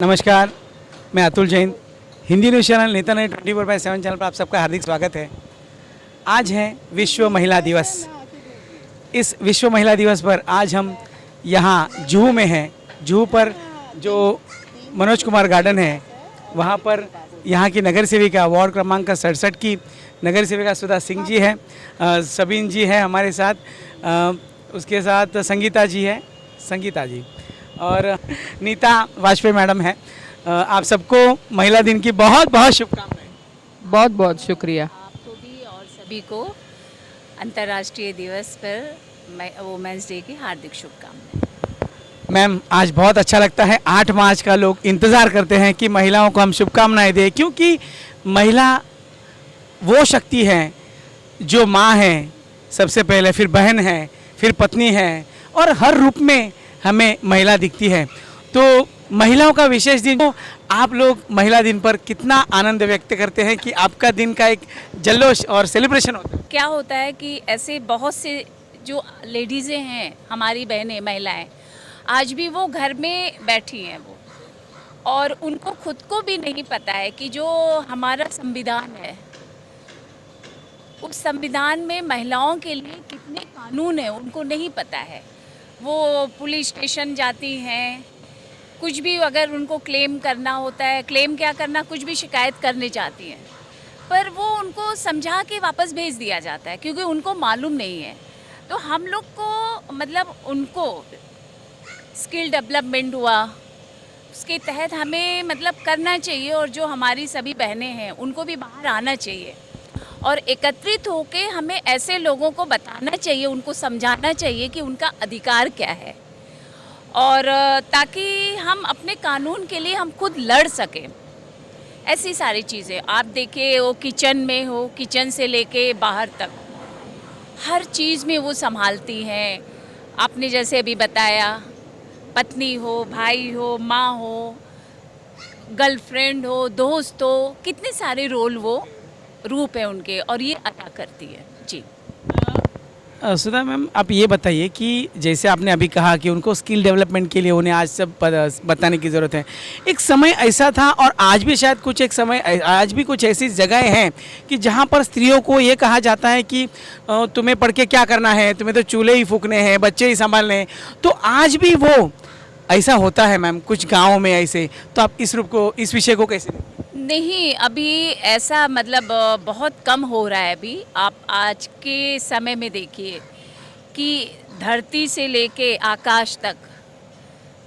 नमस्कार, मैं Atul Jain. Hindi news channel नेता ने 24/7 चैनल पर आप सबका हार्दिक स्वागत है। आज है विश्व महिला दिवस। इस विश्व महिला दिवस पर आज हम यहाँ जुहू में हैं। जुहू पर जो मनोज कुमार गार्डन है, वहाँ पर यहाँ की नगर सेविका वार्ड क्रमांक 67 की नगर सेविका सुधा सिंह जी है, सबीन जी है हमारे साथ, उसके साथ संगीता जी और नीता वाजपेयी मैडम है। आप सबको महिला दिन की बहुत बहुत शुभकामनाएं। बहुत बहुत शुक्रिया। आपको भी और सभी को अंतर्राष्ट्रीय दिवस पर वुमेंस डे की हार्दिक शुभकामनाएं। मैम, आज बहुत अच्छा लगता है। 8 मार्च का लोग इंतज़ार करते हैं कि महिलाओं को हम शुभकामनाएं दें, क्योंकि महिला वो शक्ति है जो माँ है सबसे पहले, फिर बहन है, फिर पत्नी है और हर रूप में हमें महिला दिखती है। तो महिलाओं का विशेष दिन, तो आप लोग महिला दिन पर कितना आनंद व्यक्त करते हैं कि आपका दिन का एक जल्लोष और सेलिब्रेशन होता है? क्या होता है कि ऐसे बहुत से जो लेडीज़ें हैं, हमारी बहनें महिलाएं, आज भी वो घर में बैठी हैं वो, और उनको खुद को भी नहीं पता है कि जो हमारा संविधान है, उस संविधान में महिलाओं के लिए कितने कानून हैं उनको नहीं पता है। वो पुलिस स्टेशन जाती हैं, कुछ भी अगर उनको क्लेम करना होता है, क्लेम क्या करना, कुछ भी शिकायत करने जाती हैं, पर वो उनको समझा के वापस भेज दिया जाता है क्योंकि उनको मालूम नहीं है। तो हम लोग को मतलब उनको स्किल डेवलपमेंट हुआ, उसके तहत हमें मतलब करना चाहिए, और जो हमारी सभी बहनें हैं उनको भी बाहर आना चाहिए और एकत्रित होके हमें ऐसे लोगों को बताना चाहिए, उनको समझाना चाहिए कि उनका अधिकार क्या है, और ताकि हम अपने कानून के लिए हम खुद लड़ सकें। ऐसी सारी चीज़ें आप देखिए, वो किचन में हो, किचन से लेके बाहर तक हर चीज़ में वो संभालती हैं। आपने जैसे अभी बताया, पत्नी हो, भाई हो, माँ हो, गर्लफ्रेंड हो, दोस्त हो, कितने सारे रोल वो रूप है उनके, और ये अदा करती है। जी सुधा मैम, आप ये बताइए कि जैसे आपने अभी कहा कि उनको स्किल डेवलपमेंट के लिए उन्हें आज सब बताने की ज़रूरत है। एक समय ऐसा था, और आज भी शायद कुछ एक समय, आज भी कुछ ऐसी जगहें हैं कि जहाँ पर स्त्रियों को ये कहा जाता है कि तुम्हें पढ़ के क्या करना है, तुम्हें तो चूल्हे ही फूकने हैं, बच्चे ही संभालने हैं। तो आज भी वो ऐसा होता है मैम, कुछ गाँव में ऐसे। तो आप इस विषय को कैसे देखते हैं? नहीं, अभी ऐसा मतलब बहुत कम हो रहा है। अभी आप आज के समय में देखिए कि धरती से लेके आकाश तक,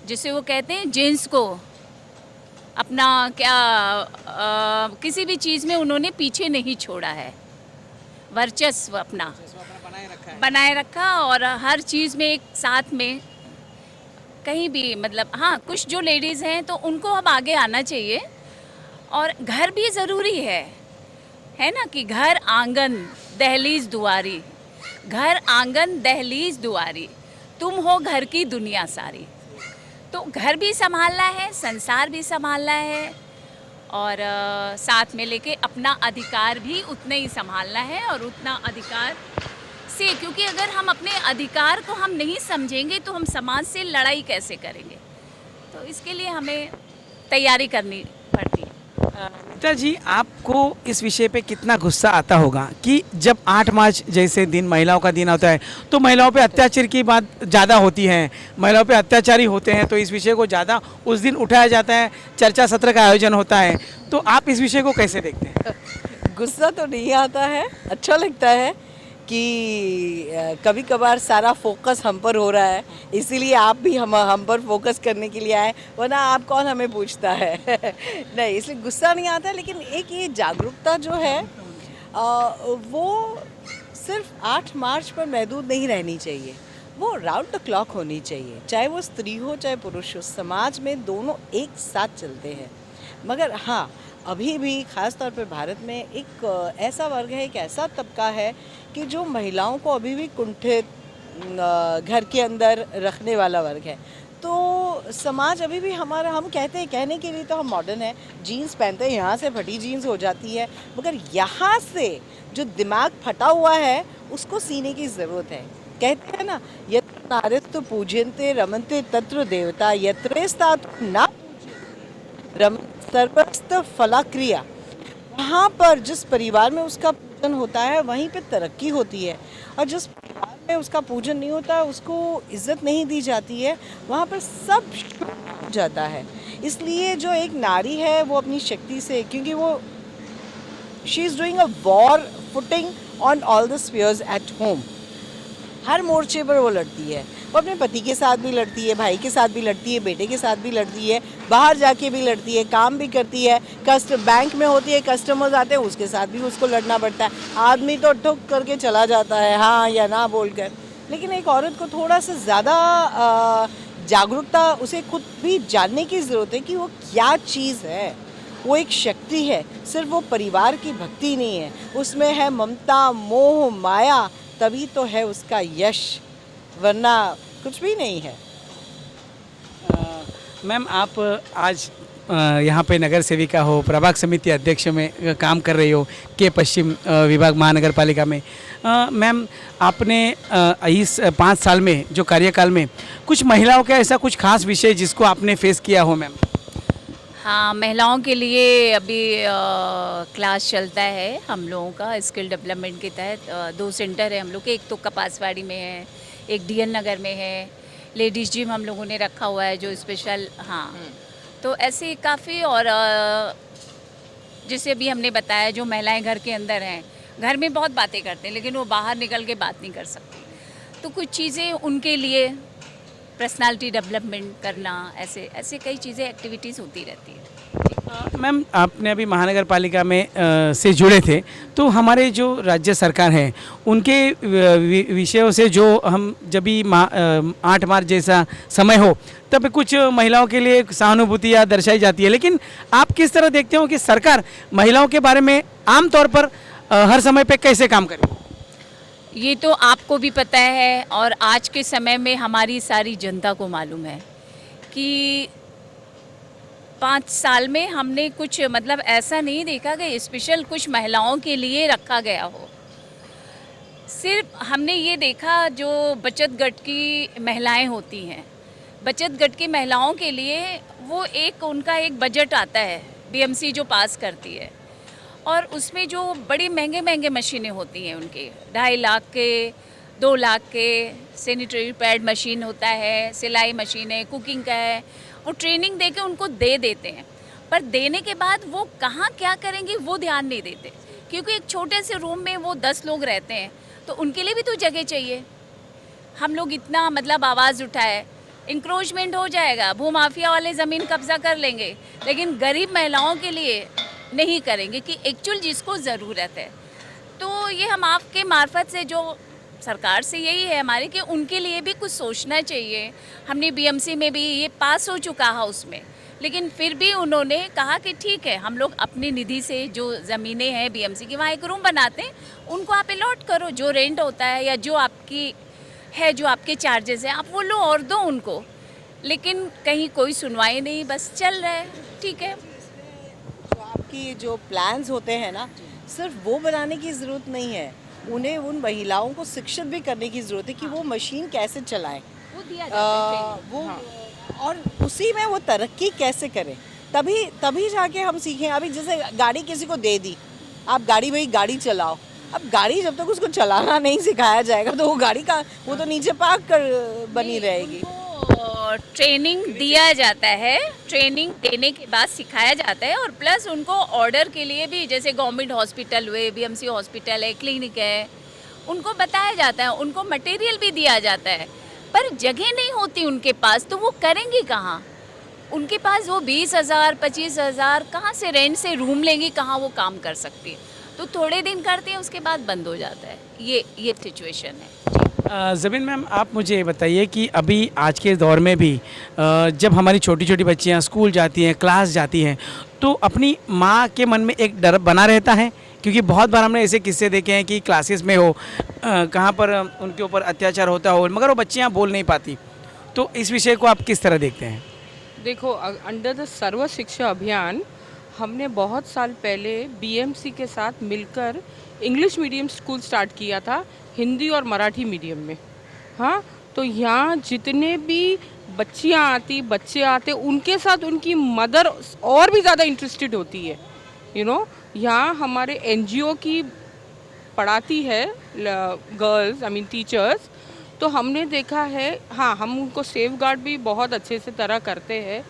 जिसे वो कहते हैं जेंट्स को अपना क्या किसी भी चीज़ में उन्होंने पीछे नहीं छोड़ा है, वर्चस्व अपना बनाए रखा, और हर चीज़ में एक साथ में कहीं भी मतलब, हाँ कुछ जो लेडीज़ हैं तो उनको अब आगे आना चाहिए। और घर भी ज़रूरी है ना, कि घर आंगन दहलीज दुआरी, घर आंगन दहलीज दुआरी, तुम हो घर की दुनिया सारी। तो घर भी संभालना है, संसार भी संभालना है, और साथ में लेके अपना अधिकार भी उतने ही संभालना है, और उतना अधिकार से, क्योंकि अगर हम अपने अधिकार को हम नहीं समझेंगे तो हम समाज से लड़ाई कैसे करेंगे। तो इसके लिए हमें तैयारी करनी पड़ती है। नीता जी, आपको इस विषय पे कितना गुस्सा आता होगा कि जब 8 मार्च जैसे दिन महिलाओं का दिन होता है तो महिलाओं पे अत्याचार की बात ज़्यादा होती है, महिलाओं पे अत्याचारी होते हैं, तो इस विषय को ज़्यादा उस दिन उठाया जाता है, चर्चा सत्र का आयोजन होता है। तो आप इस विषय को कैसे देखते हैं? गुस्सा तो नहीं आता है, अच्छा लगता है कि कभी कभार सारा फोकस हम पर हो रहा है, इसीलिए आप भी हम पर फोकस करने के लिए आए, वरना आप कौन हमें पूछता है। नहीं, इसलिए गुस्सा नहीं आता, लेकिन एक ये जागरूकता जो है वो सिर्फ 8 मार्च पर महदूद नहीं रहनी चाहिए, वो राउंड द क्लॉक होनी चाहिए, चाहे वो स्त्री हो चाहे पुरुष हो, समाज में दोनों एक साथ चलते हैं। मगर हाँ, अभी भी ख़ास तौर पे भारत में एक ऐसा वर्ग है, एक ऐसा तबका है कि जो महिलाओं को अभी भी कुंठित घर के अंदर रखने वाला वर्ग है। तो समाज अभी भी हमारा, हम कहते हैं, कहने के लिए तो हम मॉडर्न है, जीन्स पहनते हैं, यहाँ से फटी जीन्स हो जाती है, मगर यहाँ से जो दिमाग फटा हुआ है उसको सीने की ज़रूरत है। कहते हैं ना, यत्र नारस्तु पूज्यन्ते रमन्ते तत्र देवता, यत्रे स्थातु न सर्वस्थ फलाक्रिया, वहाँ पर जिस परिवार में उसका पूजन होता है वहीं पे तरक्की होती है, और जिस परिवार में उसका पूजन नहीं होता है उसको इज्जत नहीं दी जाती है, वहाँ पर सब हो जाता है। इसलिए जो एक नारी है वो अपनी शक्ति से, क्योंकि वो she is doing a war footing on all the spheres at home, हर मोर्चे पर वो लड़ती है। वो अपने पति के साथ भी लड़ती है, भाई के साथ भी लड़ती है, बेटे के साथ भी लड़ती है, बाहर जाके भी लड़ती है, काम भी करती है, बैंक में होती है, कस्टमर्स आते हैं उसके साथ भी उसको लड़ना पड़ता है। आदमी तो ठुक करके चला जाता है हाँ या ना बोलकर, लेकिन एक औरत को थोड़ा सा ज़्यादा जागरूकता, उसे खुद भी जानने की ज़रूरत है कि वो क्या चीज़ है। वो एक शक्ति है, सिर्फ वो परिवार की भक्ति नहीं है, उसमें है ममता, मोह, माया, तभी तो है उसका यश, वरना कुछ भी नहीं है। मैम आप आज यहाँ पे नगर सेविका हो, प्रभाग समिति अध्यक्ष में काम कर रही हो के पश्चिम विभाग महानगर पालिका में। मैम आपने इस 5 साल में जो कार्यकाल में कुछ महिलाओं का ऐसा कुछ खास विषय जिसको आपने फेस किया हो मैम? हाँ, महिलाओं के लिए अभी क्लास चलता है हम लोगों का स्किल डेवलपमेंट के तहत। 2 सेंटर है हम लोग के, एक तो कपासवाड़ी में है, एक डीएन नगर में है। लेडीज़ जिम हम लोगों ने रखा हुआ है जो स्पेशल, हाँ। तो ऐसे काफ़ी, और जैसे अभी हमने बताया जो महिलाएं घर के अंदर हैं, घर में बहुत बातें करते हैं लेकिन वो बाहर निकल के बात नहीं कर सकती, तो कुछ चीज़ें उनके लिए पर्सनालिटी डेवलपमेंट करना, ऐसे ऐसे कई चीज़ें एक्टिविटीज़ होती रहती है। मैम आपने अभी महानगर पालिका में से जुड़े थे, तो हमारे जो राज्य सरकार है उनके विषयों से जो हम जब भी 8 मार्च जैसा समय हो तब कुछ महिलाओं के लिए सहानुभूतियाँ दर्शाई जाती है, लेकिन आप किस तरह देखते हो कि सरकार महिलाओं के बारे में आम तौर पर हर समय पे कैसे काम करे? ये तो आपको भी पता है और आज के समय में हमारी सारी जनता को मालूम है कि 5 साल में हमने कुछ मतलब ऐसा नहीं देखा कि स्पेशल कुछ महिलाओं के लिए रखा गया हो। सिर्फ हमने ये देखा जो बचत गट की महिलाएं होती हैं, बचत गट की महिलाओं के लिए वो एक उनका एक बजट आता है बीएमसी जो पास करती है, और उसमें जो बड़ी महंगे महंगे मशीनें होती हैं उनके 2.5 लाख के 2 लाख के सैनिटरी पैड मशीन होता है, सिलाई मशीन है, कुकिंग का है, वो ट्रेनिंग दे के उनको दे देते हैं, पर देने के बाद वो कहाँ क्या करेंगे वो ध्यान नहीं देते, क्योंकि एक छोटे से रूम में वो 10 लोग रहते हैं, तो उनके लिए भी तो जगह चाहिए। हम लोग इतना मतलब आवाज़ उठाए, इंक्रोचमेंट हो जाएगा, भूमाफिया वाले ज़मीन कब्जा कर लेंगे, लेकिन गरीब महिलाओं के लिए नहीं करेंगे कि एक्चुअल जिसको ज़रूरत है। तो ये हम आपके मार्फत से जो सरकार से यही है हमारी कि उनके लिए भी कुछ सोचना चाहिए। हमने बीएमसी में भी ये पास हो चुका है उसमें, लेकिन फिर भी उन्होंने कहा कि ठीक है हम लोग अपनी निधि से जो ज़मीनें हैं बीएमसी की, वहाँ एक रूम बनाते हैं, उनको आप अलॉट करो, जो रेंट होता है या जो आपकी है, जो आपके चार्जेस हैं, आप वो लो और दो उनको। लेकिन कहीं कोई सुनवाई नहीं, बस चल रहा है, ठीक है। जो आपकी जो प्लान्स होते हैं ना, सिर्फ वो बनाने की ज़रूरत नहीं है, उन्हें उन महिलाओं को शिक्षित भी करने की ज़रूरत है कि वो मशीन कैसे चलाएं, वो दिया जाता है वो और उसी में वो तरक्की कैसे करें, तभी जाके हम सीखें। अभी जैसे गाड़ी किसी को दे दी, आप गाड़ी चलाओ, अब गाड़ी जब तक उसको चलाना नहीं सिखाया जाएगा तो वो गाड़ी का वो तो नीचे पार्क कर बनी रहेगी। ट्रेनिंग दिया जाता है, ट्रेनिंग देने के बाद सिखाया जाता है, और प्लस उनको ऑर्डर के लिए भी, जैसे गवर्नमेंट हॉस्पिटल हुए, बीएमसी हॉस्पिटल है, क्लिनिक है, उनको बताया जाता है, उनको मटेरियल भी दिया जाता है, पर जगह नहीं होती उनके पास, तो वो करेंगी कहाँ? उनके पास वो 20,000 25,000 कहाँ से रेंट से रूम लेंगी, कहाँ वो काम कर सकती है? तो थोड़े दिन करते हैं, उसके बाद बंद हो जाता है। ये सिचुएशन है। ज़मीन मैम आप मुझे ये बताइए कि अभी आज के दौर में भी जब हमारी छोटी छोटी बच्चियाँ स्कूल जाती हैं, क्लास जाती हैं, तो अपनी माँ के मन में एक डर बना रहता है, क्योंकि बहुत बार हमने ऐसे किस्से देखे हैं कि क्लासेस में हो कहाँ पर उनके ऊपर अत्याचार होता हो, मगर वो बच्चियाँ बोल नहीं पाती। तो इस विषय को आप किस तरह देखते हैं? देखो, अंडर द सर्व शिक्षा अभियान हमने बहुत साल पहले बीएमसी के साथ मिलकर इंग्लिश मीडियम स्कूल स्टार्ट किया था, हिंदी और मराठी मीडियम में। हाँ, तो यहाँ जितने भी बच्चियाँ आती, बच्चे आते, उनके साथ उनकी मदर और भी ज़्यादा इंटरेस्टेड होती है। यहाँ हमारे NGO की पढ़ाती है गर्ल्स, आई मीन टीचर्स, तो हमने देखा है, हाँ, हम उनको सेफ गार्ड भी बहुत अच्छे से तरह करते हैं।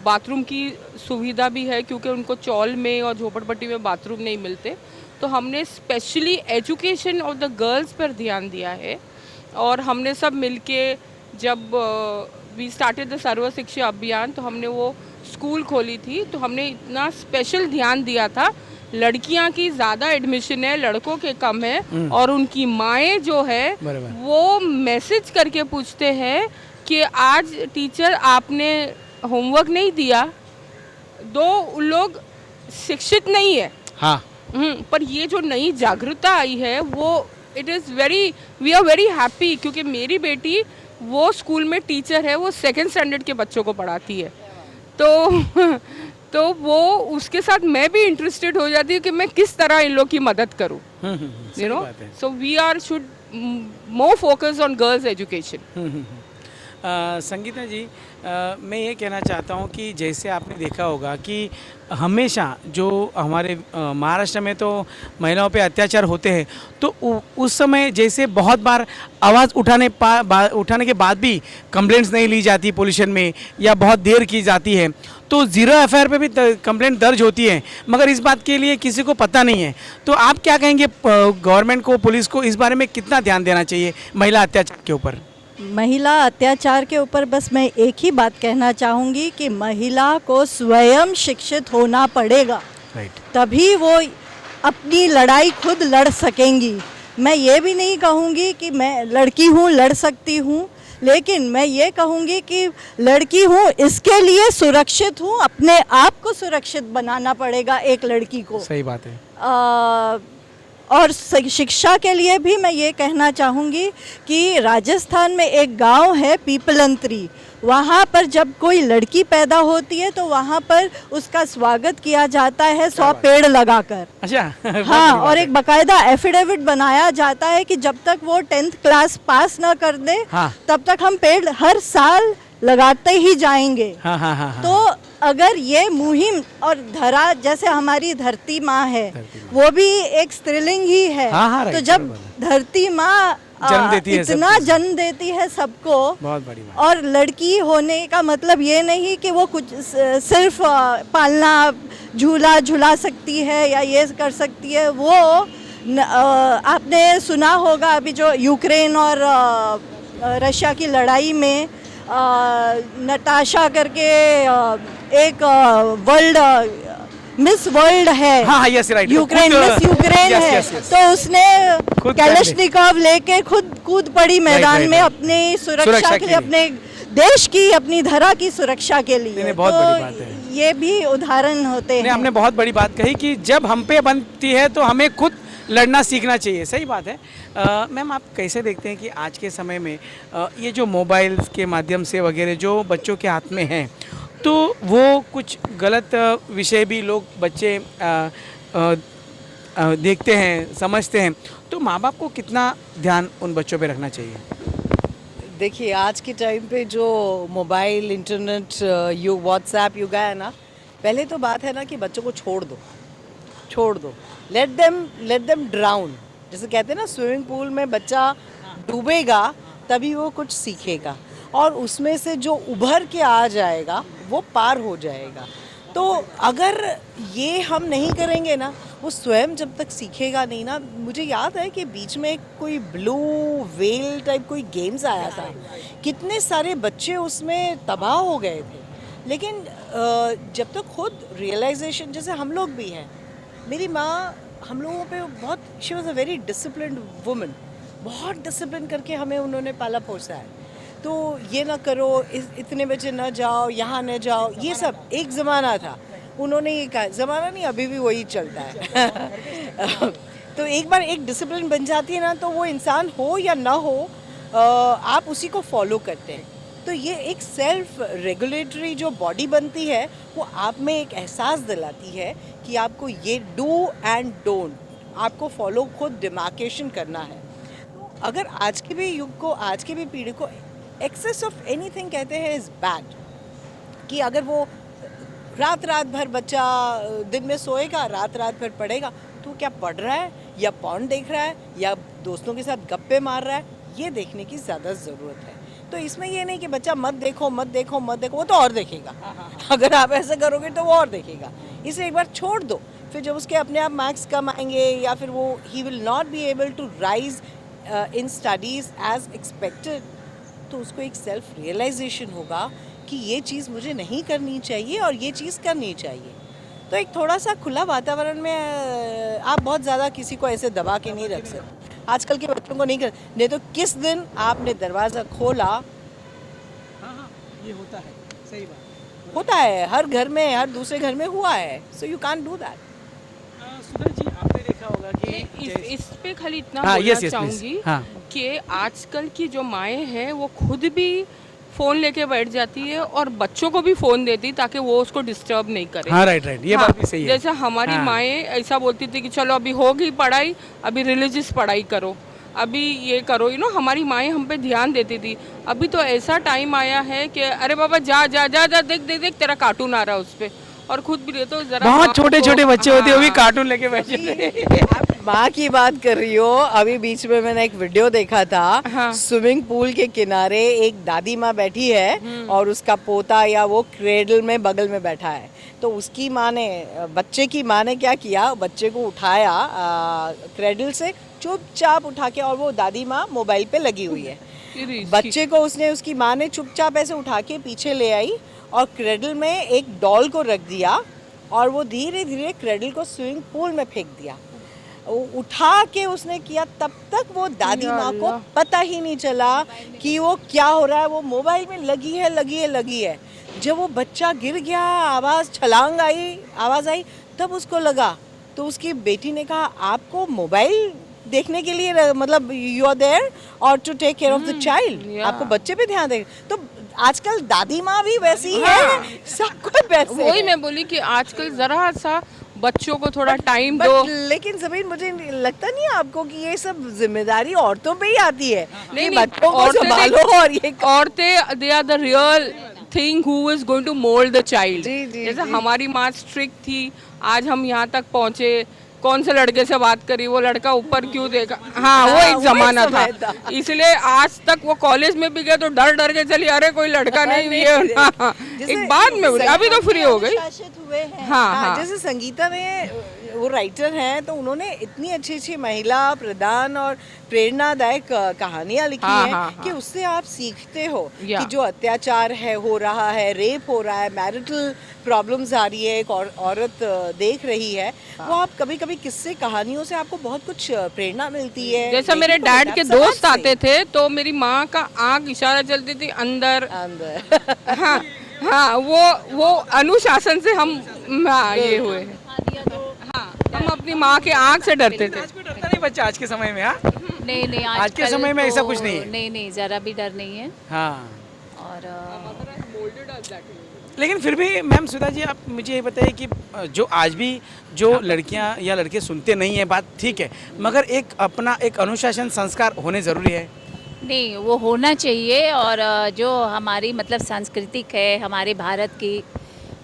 बाथरूम की सुविधा भी है, क्योंकि उनको चौल में और झोपड़पट्टी में बाथरूम नहीं मिलते, तो हमने specially education of the girls पर ध्यान दिया है। और हमने सब मिलके जब वी स्टार्टेड द सर्व शिक्षा अभियान, तो हमने वो स्कूल खोली थी, तो हमने इतना स्पेशल ध्यान दिया था। लड़कियां की ज़्यादा एडमिशन है, लड़कों के कम है, और उनकी माएँ जो है वो मैसेज करके पूछते हैं कि आज टीचर आपने होमवर्क नहीं दिया, दो उन लोग शिक्षित नहीं है। हाँ, पर ये जो नई जागरूकता आई है वो वी आर वेरी हैप्पी, क्योंकि मेरी बेटी वो स्कूल में टीचर है, वो 2nd स्टैंडर्ड के बच्चों को पढ़ाती है, तो वो उसके साथ मैं भी इंटरेस्टेड हो जाती हूँ कि मैं किस तरह इन लोग की मदद करूँ। So we are should more focus on girls education. Sangeeta ji, मैं ये कहना चाहता हूँ कि जैसे आपने देखा होगा कि हमेशा जो हमारे महाराष्ट्र में तो महिलाओं पे अत्याचार होते हैं, तो उस समय जैसे बहुत बार आवाज़ उठाने के बाद भी कंप्लेंट्स नहीं ली जाती पुलिस में, या बहुत देर की जाती है, तो 0 FIR पे भी कंप्लेंट दर्ज होती है, मगर इस बात के लिए किसी को पता नहीं है। तो आप क्या कहेंगे, गवर्नमेंट को, पुलिस को इस बारे में कितना ध्यान देना चाहिए महिला अत्याचार के ऊपर? महिला अत्याचार के ऊपर बस मैं एक ही बात कहना चाहूँगी कि महिला को स्वयं शिक्षित होना पड़ेगा, तभी वो अपनी लड़ाई खुद लड़ सकेंगी। मैं ये भी नहीं कहूँगी कि मैं लड़की हूँ, लड़ सकती हूँ, लेकिन मैं ये कहूँगी कि लड़की हूँ, इसके लिए सुरक्षित हूँ, अपने आप को सुरक्षित बनाना पड़ेगा एक लड़की को। सही बात है। और शिक्षा के लिए भी मैं ये कहना चाहूँगी कि राजस्थान में एक गांव है पीपलंत्री, वहाँ पर जब कोई लड़की पैदा होती है तो वहाँ पर उसका स्वागत किया जाता है 100 पेड़ लगाकर। अच्छा। हाँ, और एक बकायदा एफिडेविट बनाया जाता है कि जब तक वो 10th क्लास पास ना कर दे, हाँ, तब तक हम पेड़ हर साल लगाते ही जाएंगे। हाँ, हाँ, हाँ, हाँ। तो अगर ये मुहिम, और धरा जैसे हमारी धरती माँ है, वो भी एक स्त्रीलिंग ही है। हाँ, हाँ, तो जब धरती माँ जन्म देती है, इतना जन्म देती है सबको, बहुत बड़ी बात। और लड़की होने का मतलब ये नहीं कि वो कुछ सिर्फ पालना, झूला झूला सकती है या ये कर सकती है। वो आपने सुना होगा अभी जो यूक्रेन और रशिया की लड़ाई में नताशा करके एक मिस वर्ल्ड है, हाँ, yes, right, Ukraine, miss Ukraine है, तो उसने कैलेशनिकोव लेके खुद कूद पड़ी मैदान में अपनी सुरक्षा के लिए, अपने देश की, अपनी धरा की सुरक्षा के लिए। बहुत बड़ी बात है। ये भी उदाहरण होते हैं। आपने बहुत बड़ी बात कही कि जब हम पे बनती है तो हमें खुद लड़ना सीखना चाहिए। सही बात है। मैम, आप कैसे देखते हैं कि आज के समय में ये जो मोबाइल के माध्यम से वगैरह जो बच्चों के हाथ में है, तो वो कुछ गलत विषय भी लोग बच्चे देखते हैं, समझते हैं, तो माँ बाप को कितना ध्यान उन बच्चों पे रखना चाहिए? देखिए, आज के टाइम पे जो मोबाइल, इंटरनेट, व्हाट्सएप युग है ना, पहले तो बात है ना कि बच्चों को छोड़ दो, लेट देम ड्राउन। जैसे कहते हैं ना, स्विमिंग पूल में बच्चा डूबेगा तभी वो कुछ सीखेगा, और उसमें से जो उभर के आ जाएगा वो पार हो जाएगा। तो अगर ये हम नहीं करेंगे ना, वो स्वयं जब तक सीखेगा नहीं ना। मुझे याद है कि बीच में कोई ब्लू वेल टाइप कोई गेम्स आया था, कितने सारे बच्चे उसमें तबाह हो गए थे। लेकिन जब तक खुद रियलाइजेशन, जैसे हम लोग भी हैं, मेरी माँ हम लोगों पे बहुत, she was a very disciplined woman, बहुत डिसिप्लिन करके हमें उन्होंने पाला पोसा है। तो ये ना करो, इतने बजे ना जाओ, यहाँ न जाओ, ये सब एक ज़माना था। उन्होंने ये कहा, ज़माना नहीं, अभी भी वही चलता है। तो एक बार एक डिसिप्लिन बन जाती है ना, तो वो इंसान हो या ना हो, आप उसी को फॉलो करते हैं। तो ये एक सेल्फ रेगुलेटरी जो बॉडी बनती है, वो आप में एक एहसास दिलाती है कि आपको ये डू एंड डोंट, आपको फॉलो खुद डिमार्केशन करना है। तो अगर आज के भी युग को, आज की भी पीढ़ी को एक्सेस ऑफ एनीथिंग कहते हैं इज़ बैड, कि अगर वो रात रात भर बच्चा दिन में सोएगा, रात रात भर पढ़ेगा, तो क्या पढ़ रहा है या पॉर्न देख रहा है या दोस्तों के साथ गप्पे मार रहा है, ये देखने की ज़्यादा ज़रूरत है। तो इसमें ये नहीं कि बच्चा मत देखो मत देखो मत देखो, वो तो और देखेगा। अगर आप ऐसा करोगे तो वो और देखेगा। इसे एक बार छोड़ दो, फिर जब उसके अपने आप मार्क्स कम आएंगे या फिर वो ही will not be able to rise in studies as expected, तो उसको एक सेल्फ रियलाइजेशन होगा कि ये चीज़ मुझे नहीं करनी चाहिए और ये चीज़ करनी चाहिए। तो एक थोड़ा सा खुला वातावरण में आप बहुत ज़्यादा किसी को ऐसे दबा के नहीं रख सकते। आजकल के बच्चों को नहीं कर, नहीं तो किस दिन आपने दरवाज़ा खोला, हाँ, ये होता है, सही बात। होता है हर घर में, हर दूसरे घर में हुआ है, so you can't do that. सुधर जी, आपने देखा होगा कि इस पे खाली इतना हाँ, बोलना yes, yes, चाहूंगी please. हाँ. कि आजकल की जो माएँ हैं वो खुद भी फ़ोन लेके बैठ जाती है और बच्चों को भी फ़ोन देती ताकि वो उसको डिस्टर्ब नहीं करे। हाँ, राइट राइट, ये बात भी सही है। जैसे हमारी हाँ. माएँ ऐसा बोलती थी कि चलो अभी होगी पढ़ाई, अभी रिलीजियस पढ़ाई करो, अभी ये करो, हमारी माएँ हम पे ध्यान देती थी। अभी तो ऐसा टाइम आया है कि अरे बाबा जा जा जा जा, देख देख देख तेरा कार्टून आ रहा है उस पर, और खुद भी तो जरा बहुत छोटे छोटे बच्चे होते हैं, वो भी हाँ। कार्टून लेके बैठे थे। आप माँ की बात कर रही हो, अभी बीच में मैंने एक वीडियो देखा था, हाँ। स्विमिंग पूल के किनारे एक दादी माँ बैठी है और उसका पोता या वो क्रेडल में बगल में बैठा है। तो उसकी माँ ने, बच्चे की माँ ने क्या किया, बच्चे को उठाया क्रेडल से, चुपचाप उठा के, और वो दादी माँ मोबाइल पे लगी हुई है। बच्चे को उसकी माँ ने चुपचाप ऐसे उठा के पीछे ले आई और क्रेडल में एक डॉल को रख दिया और वो धीरे धीरे क्रेडल को स्विमिंग पूल में फेंक दिया। वो उठा के उसने किया, तब तक वो दादी माँ को पता ही नहीं चला कि वो क्या हो रहा है, वो मोबाइल में लगी है। जब वो बच्चा गिर गया, आवाज़ आई, तब उसको लगा। तो उसकी बेटी ने कहा, आपको मोबाइल देखने के लिए, मतलब यू आर देयर और to take care of the child, आपको बच्चे पे ध्यान दे। तो आजकल दादी माँ भी वैसी है, सब कोई वैसे वही है। मैं बोली कि आजकल जरा सा बच्चों को थोड़ा टाइम दो। लेकिन ज़मीन, मुझे लगता नहीं है आपको कि ये सब जिम्मेदारी औरतों पे ही आती है? नहीं, बच्चों को औरतें संभालो और ये औरतें they are the real thing who is going to mould the child. जी, जी, जैसे जी। हमारी माँ स्ट्रिक्ट थी, आज हम यहाँ तक पहुँचे, कौन से लड़के से बात करी, वो लड़का ऊपर क्यों देखा, हाँ वो एक जमाना था। इसलिए आज तक वो कॉलेज में भी गए तो डर डर के चली, अरे कोई लड़का नहीं भी है। एक बाद में बोली, अभी तो फ्री हो गई। अनुशासित हुए हैं। हाँ, जैसे संगीता में, वो राइटर हैं, तो उन्होंने इतनी अच्छी अच्छी महिला प्रदान और प्रेरणादायक कहानियां लिखी हैं हाँ। कि उससे आप सीखते हो या। कि जो अत्याचार है, हो रहा है, रेप हो रहा है, मैरिटल प्रॉब्लम्स आ रही है, एक औरत देख रही है, वो आप कभी कभी किस्से कहानियों से आपको बहुत कुछ प्रेरणा मिलती है। जैसा मेरे देखने को डैड मिलता के है, समाज दोस्त से। आते थे तो मेरी माँ का आंख इशारा चलती थी अंदर। हाँ हाँ, वो अनुशासन से हम, हाँ ये हुए हैं। हाँ, हम अपनी माँ के आंख से डरते थे। आज कोई डरता नहीं बच्चा आज के समय में। हाँ, नहीं आज के समय में ऐसा कुछ नहीं है। नहीं, ज़रा भी डर नहीं है। हाँ। और लेकिन फिर भी मैम सुधा जी, आप मुझे ये बताइए कि जो आज भी जो लड़कियां या लड़के सुनते नहीं है बात, ठीक है, मगर एक अपना एक अनुशासन संस्कार होने ज़रूरी है। नहीं, वो होना चाहिए। और जो हमारी मतलब सांस्कृतिक है, हमारे भारत की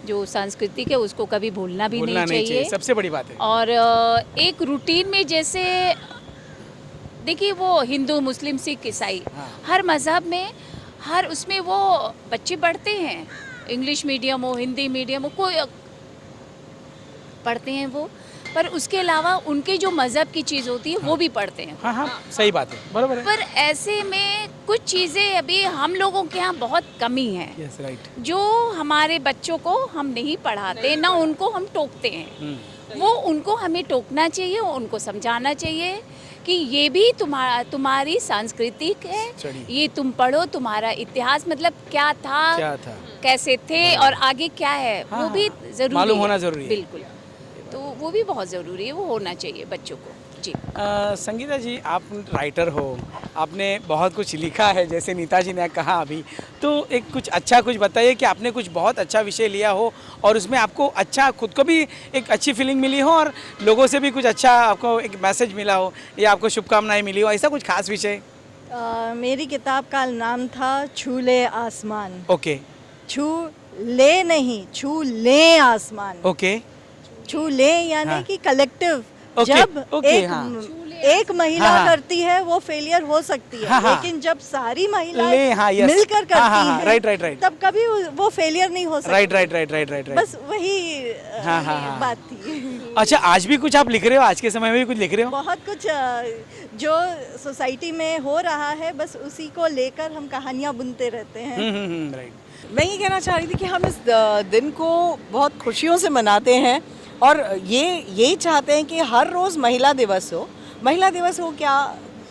जो सांस्कृतिक है, उसको कभी भूलना भी भूलना नहीं चाहिए। सबसे बड़ी बात है। और एक रूटीन में, जैसे देखिए वो हिंदू, मुस्लिम, सिख, ईसाई, हर मज़हब में, हर उसमें वो बच्चे पढ़ते हैं, इंग्लिश मीडियम हो, हिंदी मीडियम हो, कोई पढ़ते हैं वो, पर उसके अलावा उनके जो मज़हब की चीज़ होती है वो भी पढ़ते हैं। हाँ हाँ, सही बात है, बराबर है। पर ऐसे में कुछ चीज़ें अभी हम लोगों के यहाँ बहुत कमी है, यस राइट। जो हमारे बच्चों को हम नहीं पढ़ाते, ना उनको हम टोकते हैं। वो उनको हमें टोकना चाहिए, उनको समझाना चाहिए कि ये भी तुम्हारी सांस्कृतिक है, ये तुम पढ़ो, तुम्हारा इतिहास मतलब क्या था, कैसे थे और आगे क्या है, वो भी जरूरी मालूम है। होना जरूरी है। बिल्कुल, तो वो भी बहुत ज़रूरी है, वो होना चाहिए बच्चों को। जी। संगीता जी, आप राइटर हो, आपने बहुत कुछ लिखा है, जैसे नीता जी ने कहा अभी, तो एक कुछ अच्छा कुछ बताइए कि आपने कुछ बहुत अच्छा विषय लिया हो और उसमें आपको अच्छा, खुद को भी एक अच्छी फीलिंग मिली हो और लोगों से भी कुछ अच्छा आपको एक मैसेज मिला हो या आपको शुभकामनाएं मिली हो, ऐसा कुछ खास विषय। मेरी किताब का नाम था छू ले आसमान। ओके छू ले नहीं, छू ले आसमान। ओके छू ले यानी हाँ। कि कलेक्टिव। ओके, जब ओके, एक हाँ। एक महिला हाँ, हाँ। करती है वो फेलियर हो सकती है, हाँ, हाँ। लेकिन जब सारी ले, महिलाएं हाँ, yes। मिलकर करती हाँ, हाँ, हाँ, हैं, right, right, right। तब कभी वो फेलियर नहीं हो सकती। Right right right right right right. बस वही हाँ, हाँ, हाँ। बात थी। अच्छा, आज भी कुछ आप लिख रहे हो, आज के समय में भी कुछ लिख रहे हो? बहुत कुछ जो सोसाइटी में हो रहा है, बस उसी को लेकर हम कहानियां बुनते रहते हैं। राइट। मैं ये कहना चाह रही थी कि हम इस दिन को बहुत खुशियों से मनाते हैं और यही चाहते हैं कि हर रोज़ महिला दिवस हो। महिला दिवस हो क्या,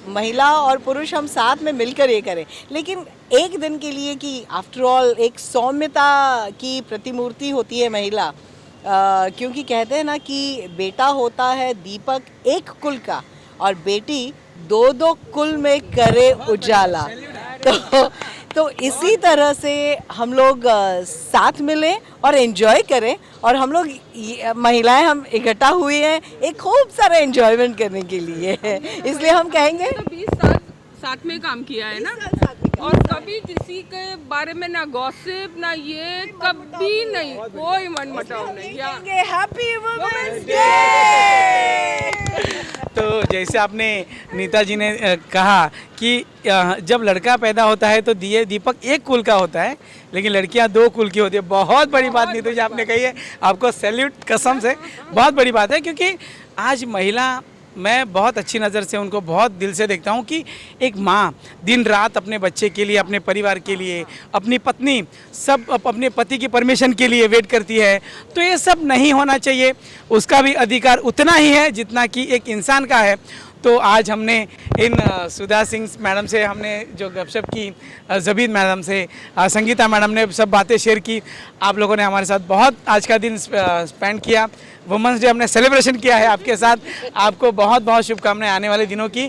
महिला और पुरुष हम साथ में मिलकर ये करें, लेकिन एक दिन के लिए कि आफ्टर ऑल एक सौम्यता की प्रतिमूर्ति होती है महिला। क्योंकि कहते हैं ना कि बेटा होता है दीपक एक कुल का और बेटी दो दो कुल में करे उजाला। तो इसी तरह से हम लोग साथ मिलें और एंजॉय करें, और हम लोग महिलाएं हम इकट्ठा हुए हैं एक खूब सारा एंजॉयमेंट करने के लिए। इसलिए हम कहेंगे 20 साल साथ में काम किया है ना, और कभी किसी के बारे में ना गॉसिप ना ये कभी नहीं, कोई मन मटाव नहीं। Happy women's day. तो जैसे आपने नीता जी ने कहा कि जब लड़का पैदा होता है तो दीपक एक कुल का होता है, लेकिन लड़कियां दो कुल की होती है। बहुत बड़ी बात नीतू जी आपने कही है, आपको सैल्यूट कसम से, बहुत बड़ी बात है। क्योंकि आज महिला, मैं बहुत अच्छी नज़र से उनको बहुत दिल से देखता हूँ कि एक माँ दिन रात अपने बच्चे के लिए, अपने परिवार के लिए, अपनी पत्नी, सब अपने पति की परमिशन के लिए वेट करती है। तो ये सब नहीं होना चाहिए। उसका भी अधिकार उतना ही है जितना कि एक इंसान का है। तो आज हमने इन सुधा सिंह मैडम से हमने जो गपशप की, जबीद मैडम से, संगीता मैडम ने सब बातें शेयर की। आप लोगों ने हमारे साथ बहुत आज का दिन स्पेंड किया। वुमेंस डे हमने सेलिब्रेशन किया है आपके साथ। आपको बहुत बहुत शुभकामनाएं आने वाले दिनों की।